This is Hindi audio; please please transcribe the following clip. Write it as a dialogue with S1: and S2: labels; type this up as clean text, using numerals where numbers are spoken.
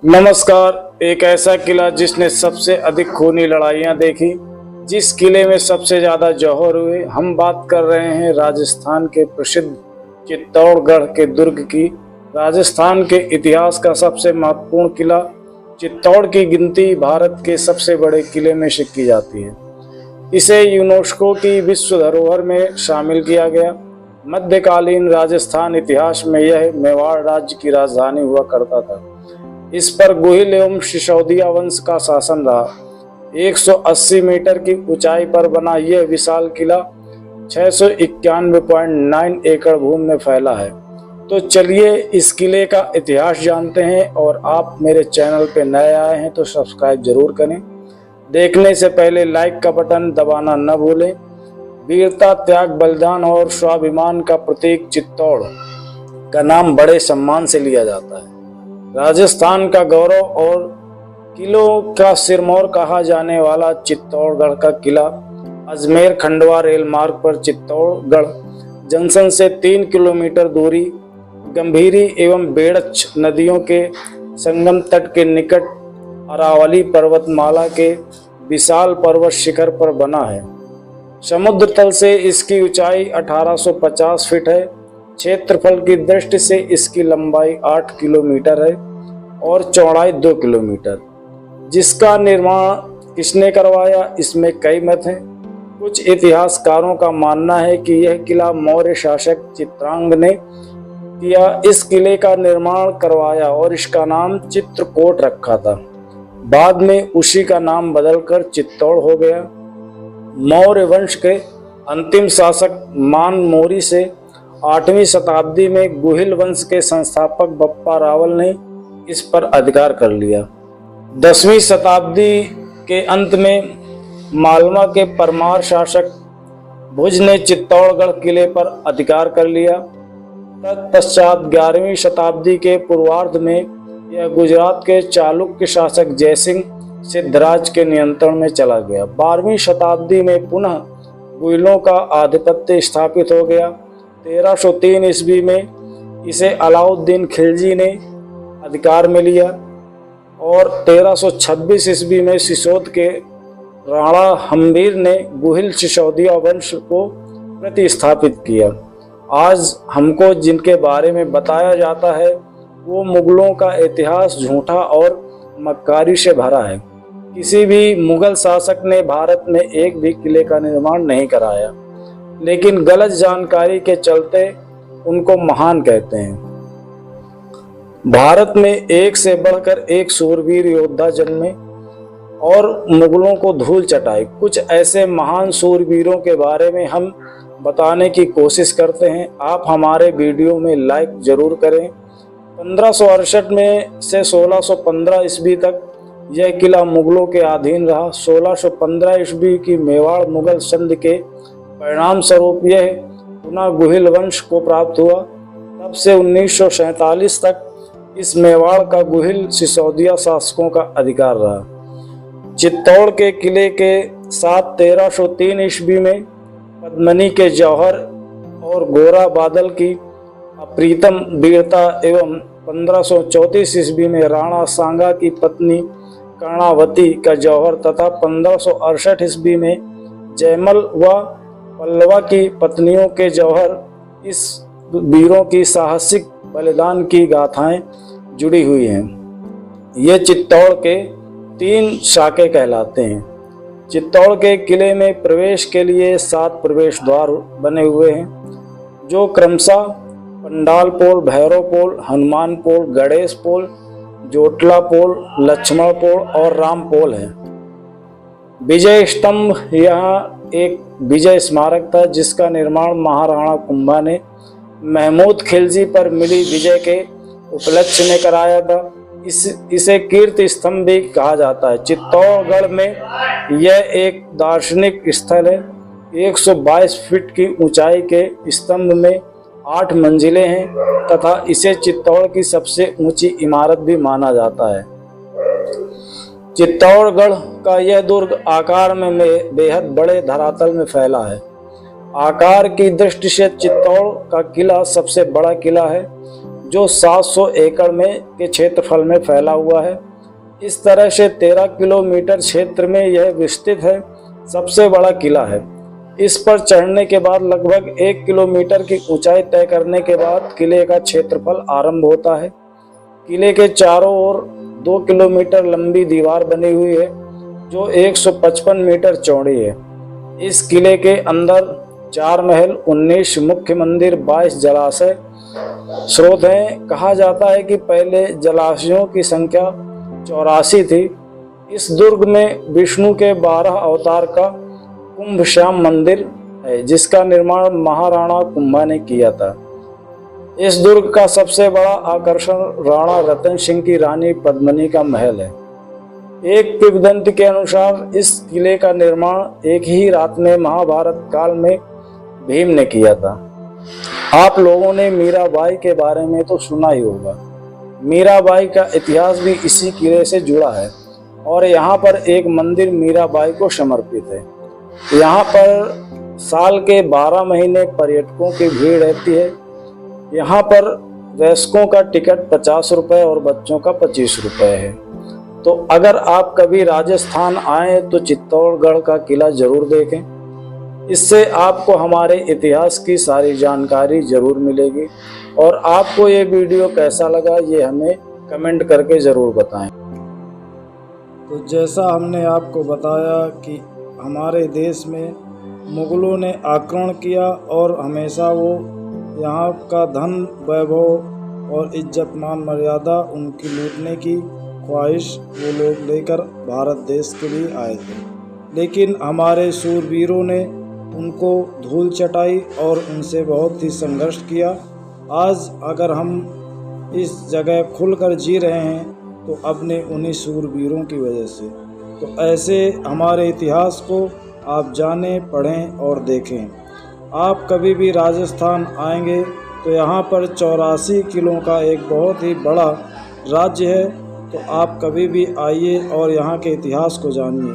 S1: नमस्कार। एक ऐसा किला जिसने सबसे अधिक खूनी लड़ाइयां देखी, जिस किले में सबसे ज्यादा जौहर हुए। हम बात कर रहे हैं राजस्थान के प्रसिद्ध चित्तौड़गढ़ के दुर्ग की। राजस्थान के इतिहास का सबसे महत्वपूर्ण किला चित्तौड़ की गिनती भारत के सबसे बड़े किले में से की जाती है। इसे यूनेस्को की विश्व धरोहर में शामिल किया गया। मध्यकालीन राजस्थान इतिहास में यह मेवाड़ राज्य की राजधानी हुआ करता था। इस पर गुहिल एवं सिसोदिया वंश का शासन रहा। 180 मीटर की ऊंचाई पर बना यह विशाल किला 691.9 एकड़ भूमि में फैला है। तो चलिए इस किले का इतिहास जानते हैं। और आप मेरे चैनल पे नए आए हैं तो सब्सक्राइब जरूर करें। देखने से पहले लाइक का बटन दबाना न भूलें। वीरता, त्याग, बलिदान और स्वाभिमान का प्रतीक चित्तौड़ का नाम बड़े सम्मान से लिया जाता है। राजस्थान का गौरव और किलों का सिरमौर कहा जाने वाला चित्तौड़गढ़ का किला अजमेर खंडवा रेल मार्ग पर चित्तौड़गढ़ जंक्शन से 3 किलोमीटर दूरी, गंभीरी एवं बेड़च नदियों के संगम तट के निकट अरावली पर्वतमाला के विशाल पर्वत शिखर पर बना है। समुद्र तल से इसकी ऊंचाई 1850 फीट है। क्षेत्रफल की दृष्टि से इसकी लंबाई 8 किलोमीटर है और चौड़ाई 2 किलोमीटर। जिसका निर्माण किसने करवाया, इसमें कई मत हैं। कुछ इतिहासकारों का मानना है कि यह किला मौर्य शासक चित्रांग ने किया। इस किले का निर्माण करवाया और इसका नाम चित्रकोट रखा था। बाद में उसी का नाम बदलकर चित्तौड़ हो गया। मौर्य वंश के अंतिम शासक मान मोरी से 8वीं शताब्दी में गुहिल वंश के संस्थापक बप्पा रावल ने इस पर अधिकार कर लिया। 10वीं शताब्दी के अंत में मालवा के परमार शासक भुज ने चित्तौड़गढ़ किले पर अधिकार कर लिया। तत्पश्चात 11वीं शताब्दी के पूर्वार्ध में यह गुजरात के चालुक्य शासक जयसिंह सिद्धराज के नियंत्रण में चला गया। 12वीं शताब्दी में पुनः गुहिलों का आधिपत्य स्थापित हो गया। 1303 ईस्वी में इसे अलाउद्दीन खिलजी ने अधिकार में लिया और 1326 ईस्वी में सिसोद के राणा हम्बीर ने गुहिल सिसोदिया वंश को प्रतिस्थापित किया। आज हमको जिनके बारे में बताया जाता है वो मुगलों का इतिहास झूठा और मक्कारी से भरा है। किसी भी मुगल शासक ने भारत में एक भी किले का निर्माण नहीं कराया, लेकिन गलत जानकारी के चलते उनको महान कहते हैं। भारत में एक से बढ़कर एक सूरवीर योद्धा जन्मे और मुगलों को धूल चटाई। कुछ ऐसे महान सूरवीरों के बारे में हम बताने की कोशिश करते हैं। आप हमारे वीडियो में लाइक जरूर करें। 1568 में से 1615 ईस्वी तक यह किला मुगलों के अधीन रहा। 1615 ईस्वी की मेवाड़ मुगल संधि के परिणाम स्वरूप यह पुनः गुहिल वंश को प्राप्त हुआ। तब से 1947 तक इस मेवाड़ का गुहिल सिसोदिया शासकों का अधिकार रहा। चित्तौड़ के किले के साथ 1303 ईस्वी में पद्मनी के जौहर और गोरा बादल की अप्रीतम वीरता एवं 1534 ईस्वी में राणा सांगा की पत्नी कर्णावती का जौहर तथा 1568 ईस्वी में जयमल व पल्लवा की पत्नियों के जौहर, इस वीरों की साहसिक बलिदान की गाथाएं जुड़ी हुई हैं। ये चित्तौड़ के 3 शाखे कहलाते हैं। चित्तौड़ के किले में प्रवेश के लिए 7 प्रवेश द्वार बने हुए हैं, जो क्रमशः पंडाल पोल, भैरव पोल, हनुमान पोल, गणेश पोल, जोटला पोल, लक्ष्मण पोल और राम पोल है। विजय स्तंभ यहाँ एक विजय स्मारक था, जिसका निर्माण महाराणा कुंभा ने महमूद खिलजी पर मिली विजय के उपलक्ष्य में कराया था। इसे कीर्ति स्तंभ भी कहा जाता है। चित्तौड़गढ़ में यह एक दार्शनिक स्थल है। 122 फीट की ऊंचाई के स्तंभ में 8 मंजिलें हैं तथा इसे चित्तौड़ की सबसे ऊंची इमारत भी माना जाता है। चित्तौड़गढ़ का यह दुर्ग आकार में बेहद बड़े धरातल में फैला है। आकार की दृष्टि से चित्तौड़ का किला सबसे बड़ा किला है। जो 700 एकड़ में के क्षेत्रफल में फैला हुआ है। इस तरह से 13 किलोमीटर क्षेत्र में यह विस्तृत है, सबसे बड़ा किला है। इस पर चढ़ने के बाद लगभग 1 किलोमीटर की ऊंचाई तय करने के बाद किले का क्षेत्रफल आरंभ होता है। किले के चारों ओर 2 किलोमीटर लंबी दीवार बनी हुई है जो 155 मीटर चौड़ी है। इस किले के अंदर 4 महल, 19 मुख्य मंदिर, 22 जलाशय स्रोत हैं। कहा जाता है कि पहले जलाशयों की संख्या 84 थी। इस दुर्ग में विष्णु के 12 अवतार का कुंभश्याम मंदिर है जिसका निर्माण महाराणा कुंभा ने किया था। इस दुर्ग का सबसे बड़ा आकर्षण राणा रतन सिंह की रानी पद्मिनी का महल है। एक किंवदंती के अनुसार इस किले का निर्माण एक ही रात में महाभारत काल में भीम ने किया था। आप लोगों ने मीराबाई के बारे में तो सुना ही होगा। मीराबाई का इतिहास भी इसी किले से जुड़ा है और यहाँ पर एक मंदिर मीराबाई को समर्पित है। यहाँ पर साल के 12 महीने पर्यटकों की भीड़ रहती है। यहाँ पर वयस्कों का टिकट 50 रुपये और बच्चों का 25 रुपये है। तो अगर आप कभी राजस्थान आएँ तो चित्तौड़गढ़ का किला जरूर देखें। इससे आपको हमारे इतिहास की सारी जानकारी जरूर मिलेगी। और आपको ये वीडियो कैसा लगा ये हमें कमेंट करके ज़रूर बताएं। तो जैसा हमने आपको बताया कि हमारे देश में मुग़लों ने आक्रमण किया और हमेशा वो यहाँ का धन, वैभव और इज्जत मान मर्यादा उनकी लूटने की ख्वाहिश वो लोग लेकर भारत देश के लिए आए थे। लेकिन हमारे शूरवीरों ने उनको धूल चटाई और उनसे बहुत ही संघर्ष किया। आज अगर हम इस जगह खुलकर जी रहे हैं तो अपने उन्हीं शूरवीरों की वजह से। तो ऐसे हमारे इतिहास को आप जानें, पढ़ें और देखें। आप कभी भी राजस्थान आएंगे तो यहाँ पर 84 किलों का एक बहुत ही बड़ा राज्य है। तो आप कभी भी आइए और यहाँ के इतिहास को जानिए।